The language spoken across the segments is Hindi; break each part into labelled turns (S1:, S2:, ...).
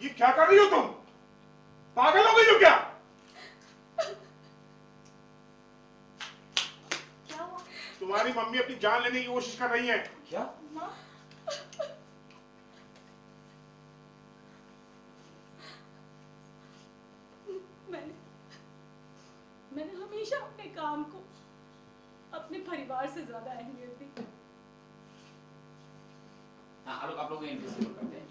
S1: ये क्या कर रही हो तुम? पागल हो गई हो क्या?
S2: क्या हुआ?
S1: तुम्हारी मम्मी अपनी जान लेने की कोशिश कर रही है।
S3: क्या?
S2: माँ? मैंने हमेशा अपने काम को अपने परिवार से ज्यादा अहमियत दी।
S3: हाँ, आप लोग एंट्री करते हैं।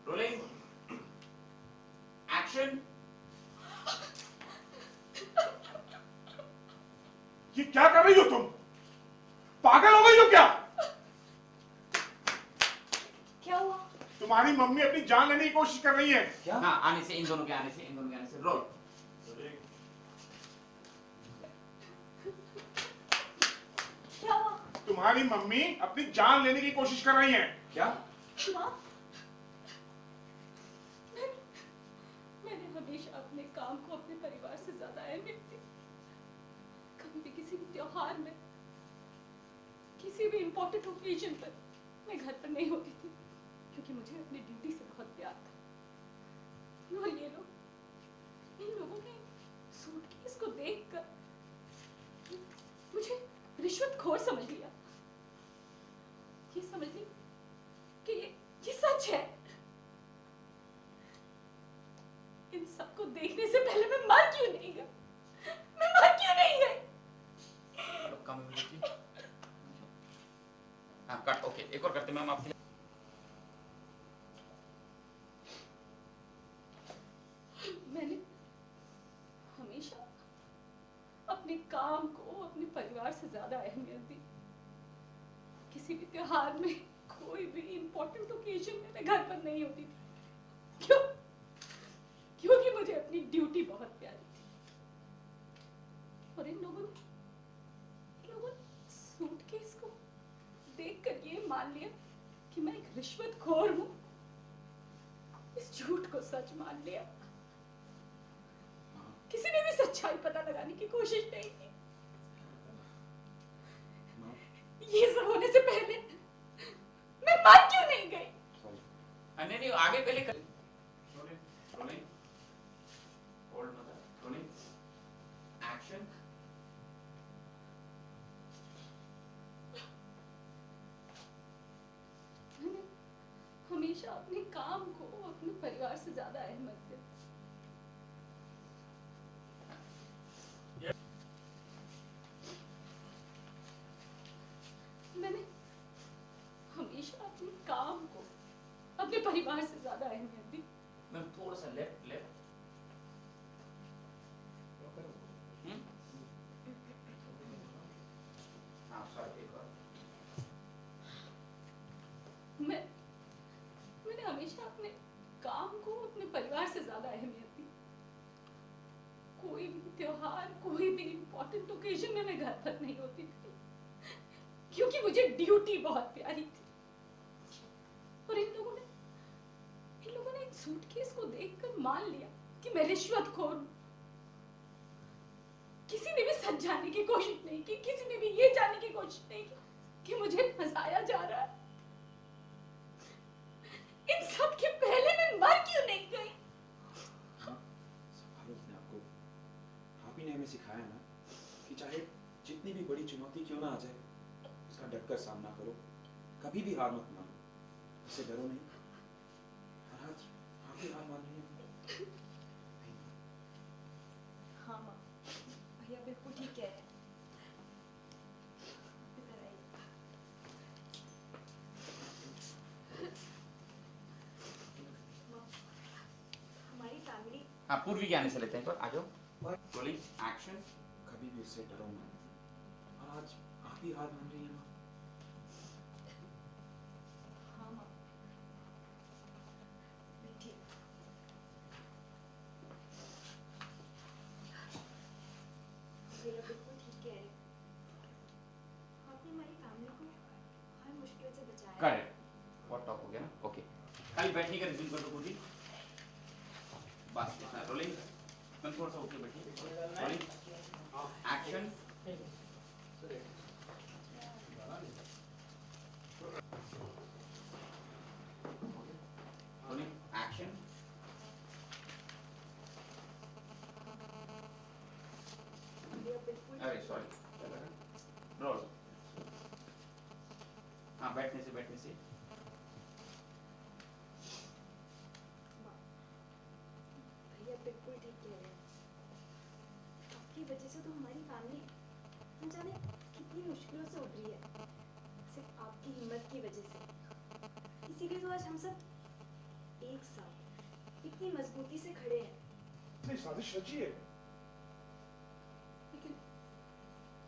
S3: Rolling action.
S1: ये क्या कर रही हो तुम? पागल हो गई हो क्या?
S2: क्या हुआ?
S1: तुम्हारी मम्मी अपनी जान लेने की कोशिश कर रही है।
S3: क्या? हाँ, आने से इन दोनों के आने से रोल।
S2: क्या हुआ?
S1: तुम्हारी मम्मी अपनी जान लेने की कोशिश कर रही है।
S3: क्या?
S2: माँ? मैंने हमेशा अपने काम को अपने परिवार से ज्यादा अहमियत दी। कभी भी किसी भी त्योहार में, किसी भी इम्पोर्टेंट ओकेजन पर मैं घर पर नहीं होती थी, क्योंकि मुझे अपनी ड्यूटी से बहुत प्यार था। और ये लोग, इन लोगों ने सूटकेस को देखकर मुझे रिश्वतखोर समझ लिया। ये समझ ली कि ये सच है। इन सबको देखने से पहले मैं मर क्यों नहीं गई? मैं मर क्यों नहीं गई?
S3: हाँ, कट। ओके, एक और करते मैम आपके लिए।
S2: मैंने हमेशा अपने काम को अपने परिवार से ज्यादा अहमियत दी। किसी भी त्योहार में, कोई भी इम्पोर्टेंट ओकेजन में मैं घर पर नहीं होती थी। क्यों? क्योंकि मुझे अपनी ड्यूटी बहुत प्यारी थी। और इन लोगों ने सूटकेस को देखकर ये मान लिया कि मैं एक रिश्वतखोर हूं। इस झूठ को सच मान लिया। किसी ने भी सच्चाई पता लगाने की कोशिश नहीं की। ये सब होने से पहले मैं मर क्यों नहीं गई?
S3: नहीं, आगे पहले कर। Rolling hold mother. Rolling action.
S2: मैंने हमेशा अपने काम को अपने परिवार से ज्यादा अहमियत दी। मैंने हमेशा अपने काम को अपने परिवार से ज्यादा अहमियत दी।
S3: मैम थोड़ा सा लेफ्ट। हाँ, सॉरी, एक और।
S2: मैंने हमेशा अपने काम को अपने परिवार से ज्यादा अहमियत दी। कोई भी त्योहार, कोई भी इम्पोर्टेंट ओकेजन में मैं घर पर नहीं होती थी, क्योंकि मुझे ड्यूटी बहुत प्यारी थी। और इन लोगों ने एक सूटकेस को देखकर मान लिया कि मैं रिश्वतखोर हूं। किसी ने भी सच जानने की कोशिश नहीं की, किसी ने भी ये जानने की कोशिश नहीं की कि मुझे फंसाया जा रहा है। इन सब के पहले मैं मर क्यों नहीं गई?
S4: अपने आप को। आप ही ने हमें सिखाया ना कि चाहे जितनी भी बड़ी चुनौती क्यों ना आ जाए, उसका डटकर सामना करो, कभी भी हार मत मानो, उससे डरो नहीं। और आज आप ही हार मान रही हैं।
S2: हाँ माँ, भैया बिल्कुल ठीक कह रहे हैं। इधर आइए। माँ, हमारी फैमिली।
S3: हाँ, पूर्वी के आने से लेते हैं पर आ जाओ। Rolling action.
S4: कभी भी इससे डरो मत। और आज आप ही हार मान रही हैं माँ।
S2: हाँ माँ, बैठिए। भैया बिल्कुल ठीक कह रहे हैं। आपने हमारी फैमिली को हर मुश्किल से बचाया।
S3: करेक्ट। व्हाट टॉक हो गया ना? ओके, खाली बैठने का रिज्यूम कर दो पूरी। बस इतना। रोलिंग मैं थोड़ा सा ऊपर बैठिए। Rolling action.
S2: बिल्कुल
S3: अरे सॉरी, रोल। हाँ, बैठने से
S5: भैया बिल्कुल ठीक कह रहे हैं। आपकी वजह से तो हमारी फैमिली न जाने कितनी मुश्किलों से उभरी है, सिर्फ आपकी हिम्मत की वजह से। इसीलिए तो आज हम सब एक साथ इतनी मजबूती से खड़े हैं।
S1: नहीं, साजिश रची है।
S2: लेकिन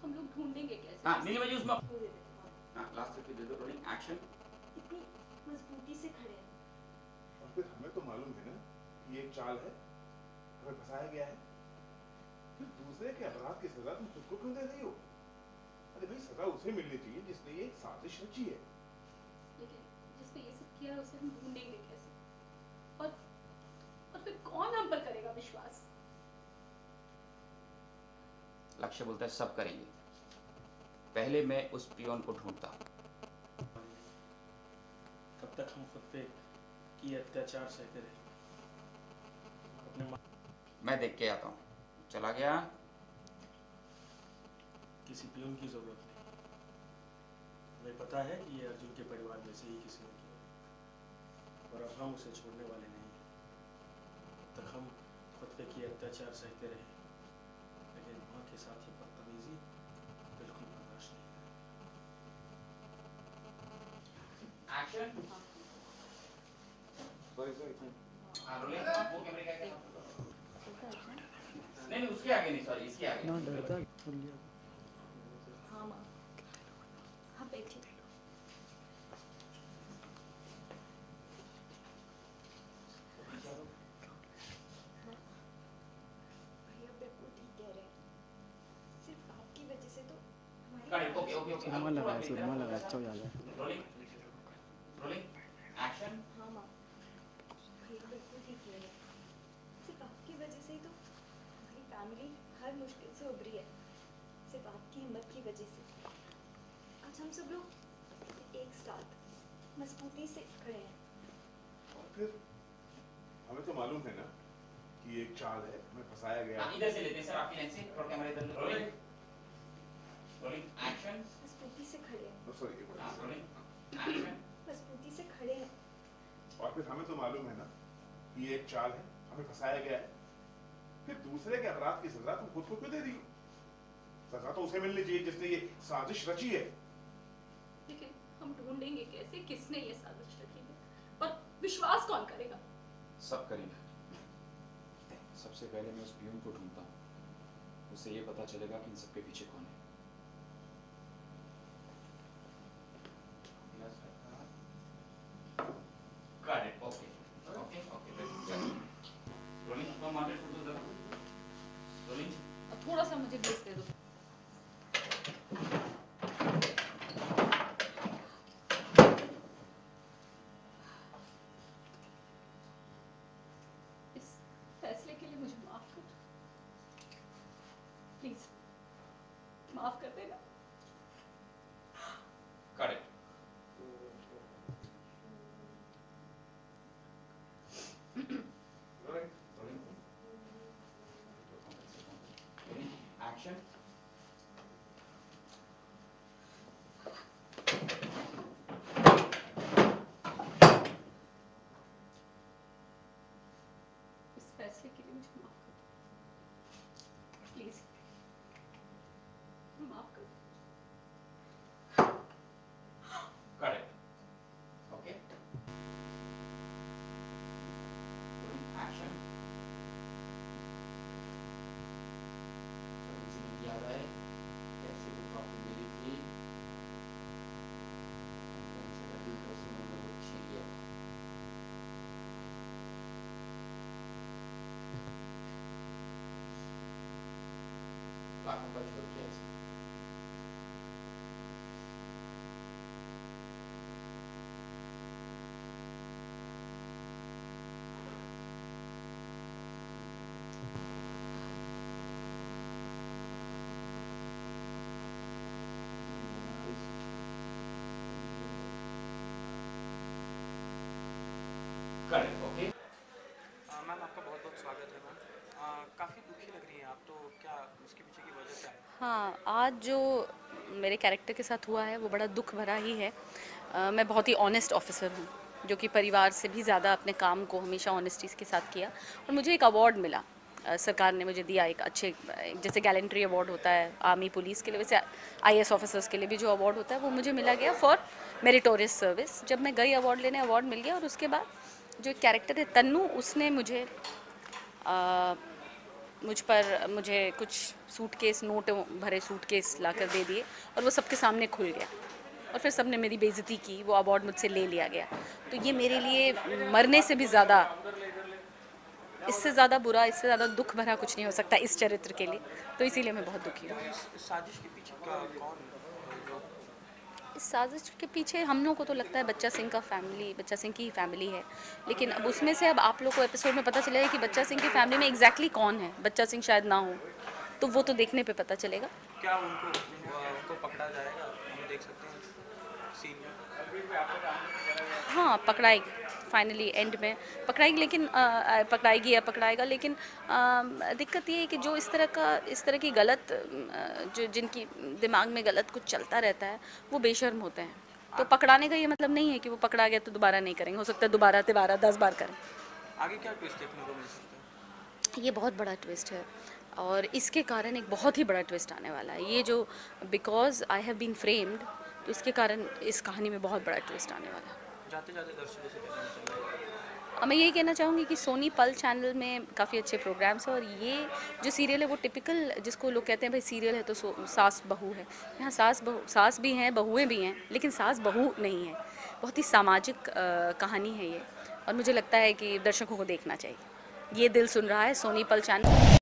S2: हम लोग ढूंढेंगे कैसे?
S3: हाँ, नीली बाजी उसमें।
S5: वो दे देते हैं।
S3: हाँ, लास्ट तक दे दो, रोलिंग एक्शन।
S5: इतनी मजबूती से खड़े हैं।
S1: और फिर हमें तो मालूम है ना कि ये एक चाल है, हमें फंसाया गया है। फिर दूसरे के अपराध की सजा तुम खुद को क्यों दे रही हो? अरे भाई, सजा उसे मिलनी चाहिए जिसने ये साजिश रची है।
S2: लेकिन जिसने ये सब किया है उसे हम ढूंढेंगे कैसे? और फिर कौन हम पर करेगा विश्वास?
S3: लक्ष्य बोलता है सब करेंगे, पहले मैं उस पियोन को ढूंढता हूँ।
S6: तब तक हम खुद पे किए अत्याचार सहते रहे। अपने
S3: मैं देख के आता हूँ। चला गया।
S6: किसी पियून की जरूरत नहीं। हमें पता है कि ये अर्जुन के परिवार में से ही किसी ने किया, और अब हम उसे छोड़ने वाले नहीं हैं। तब तक हम खुद पे किए अत्याचार सहते रहे, लेकिन माँ के साथ ये बदतमीजी बिल्कुल बर्दाश्त नहीं है।
S3: एक्शन।
S1: सॉरी,
S3: हाँ, रोलिंग। वो कैमरे का क्या? नहीं, उसके आगे नहीं, सॉरी, इसके आगे।
S5: हाँ माँ, हाँ बैठिए। भैया बिल्कुल ठीक कह रहे हैं। सिर्फ आपकी वजह से तो हमारी
S3: करेक्ट, ओके।
S7: सुरमा लगा, अच्छा हो जाएगा।
S3: Rolling, action.
S5: हाँ माँ, भैया बिल्कुल ठीक कह रहे हैं। सिर्फ आपकी वजह से ही तो हमारी फैमिली हर मुश्किल से उभरी है, सिर्फ आपकी हिम्मत की वजह से। आज हम सब लोग एक साथ मजबूती से खड़े हैं।
S1: और फिर हमें तो मालूम है ना कि ये एक चाल है, हमें फंसाया गया
S3: हाँ,
S1: है।
S3: इधर से लेते हैं सर, आपकी लाइन से। थोड़ा कैमरा इधर। Rolling, action.
S5: मजबूती से खड़े हैं।
S1: सॉरी,
S3: हाँ, रोलिंग, एक्शन।
S5: मजबूती से खड़े हैं।
S1: और फिर हमें तो मालूम है ना कि ये एक चाल है, हमें फंसाया गया है। फिर दूसरे के अपराध की सजा तुम खुद को क्यों दे रही हो? सजा तो उसे मिलनी चाहिए जिसने ये साजिश रची है।
S2: लेकिन हम ढूंढेंगे कैसे किसने ये साजिश रची है? और विश्वास कौन करेगा?
S4: सब करेंगे। सबसे पहले मैं उस पियून को ढूंढता हूँ, उससे ये पता चलेगा कि इन सबके पीछे कौन है।
S3: Got it. Okay. Rolling. From 100 to the rolling.
S2: अब थोड़ा सा मुझे ब्रेक दे दो। इस फैसले के लिए मुझे माफ कर, प्लीज माफ कर देना।
S3: Got it. Action.
S2: इस फैसले के लिए मुझे माफ कर दो, प्लीज माफ कर दो।
S3: Got it. Okay. Action. याद आए कैसे वो कॉफी मेरी थी, कौन से डब्ल्यू को से मैंने वो छीन लिया। लाखों का छोड़ किया इसने। Correct, okay.
S8: मैम आपका बहुत बहुत स्वागत है मैम। काफ़ी दुखी लग रही हैं आप, तो क्या उसके पीछे की वजह क्या है?
S2: हाँ, आज जो मेरे कैरेक्टर के साथ हुआ है वो बड़ा दुख भरा ही है। मैं बहुत ही ऑनेस्ट ऑफिसर हूँ, जो कि परिवार से भी ज़्यादा अपने काम को हमेशा ऑनेस्टी के साथ किया, और मुझे एक अवार्ड मिला। सरकार ने मुझे दिया एक अच्छे, जैसे गैलेंट्री अवार्ड होता है आर्मी पुलिस के लिए, वैसे IAS ऑफिसर्स के लिए भी जो अवार्ड होता है वो मुझे मिला गया फॉर मेरिटोरियस सर्विस। जब मैं गई अवार्ड लेने, अवार्ड मिल गया, और उसके बाद जो एक कैरेक्टर है तन्नू, उसने मुझे कुछ सूटकेस, नोट भरे सूटकेस लाकर दे दिए, और वो सबके सामने खुल गया, और फिर सबने मेरी बेइज्जती की, वो अवार्ड मुझसे ले लिया गया। तो ये मेरे लिए मरने से भी ज़्यादा, इससे ज़्यादा बुरा, इससे ज़्यादा दुख भरा कुछ नहीं हो सकता इस चरित्र के लिए, तो इसीलिए मैं बहुत दुखी हूँ।
S6: साजिश के पीछे कौन, जो
S2: इस साजिश के पीछे हम लोगों को तो लगता है बच्चा सिंह की ही फैमिली है, लेकिन अब उसमें से अब आप लोग को एपिसोड में पता चलेगा कि बच्चा सिंह की फैमिली में एग्जैक्टली कौन है। बच्चा सिंह शायद ना हो, तो वो तो देखने पे पता चलेगा।
S6: क्या उनको पकड़ा जाएगा, हम देख सकते हैं सीन में?
S2: हाँ, पकड़ाएगी, फाइनली एंड में पकड़ाएगी, लेकिन पकड़ाएगी या पकड़ाएगा, लेकिन दिक्कत ये है कि जो इस तरह की गलत, जो जिनकी दिमाग में गलत कुछ चलता रहता है, वो बेशर्म होते हैं। तो पकड़ाने का ये मतलब नहीं है कि वो पकड़ा गया तो दोबारा नहीं करेंगे, हो सकता है दोबारा 10 बार करें।
S6: आगे क्या ट्विस्ट देखने को मिल सकता है?
S2: ये बहुत बड़ा ट्विस्ट है, और इसके कारण एक बहुत ही बड़ा ट्विस्ट आने वाला है। ये जो because I have been framed, तो इसके कारण इस कहानी में बहुत बड़ा ट्विस्ट आने वाला है।
S6: जाते जाते दर्शकों से कहना चाहिए,
S2: मैं यही कहना चाहूँगी कि सोनी पल चैनल में काफ़ी अच्छे प्रोग्राम्स हैं, और ये जो सीरियल है वो टिपिकल, जिसको लोग कहते हैं भाई सीरियल है तो सास बहू है, यहाँ सास भी हैं, बहुएँ भी हैं, लेकिन सास बहू नहीं है। बहुत ही सामाजिक कहानी है ये, और मुझे लगता है कि दर्शकों को देखना चाहिए। ये दिल सुन रहा है, सोनी पल चैनल।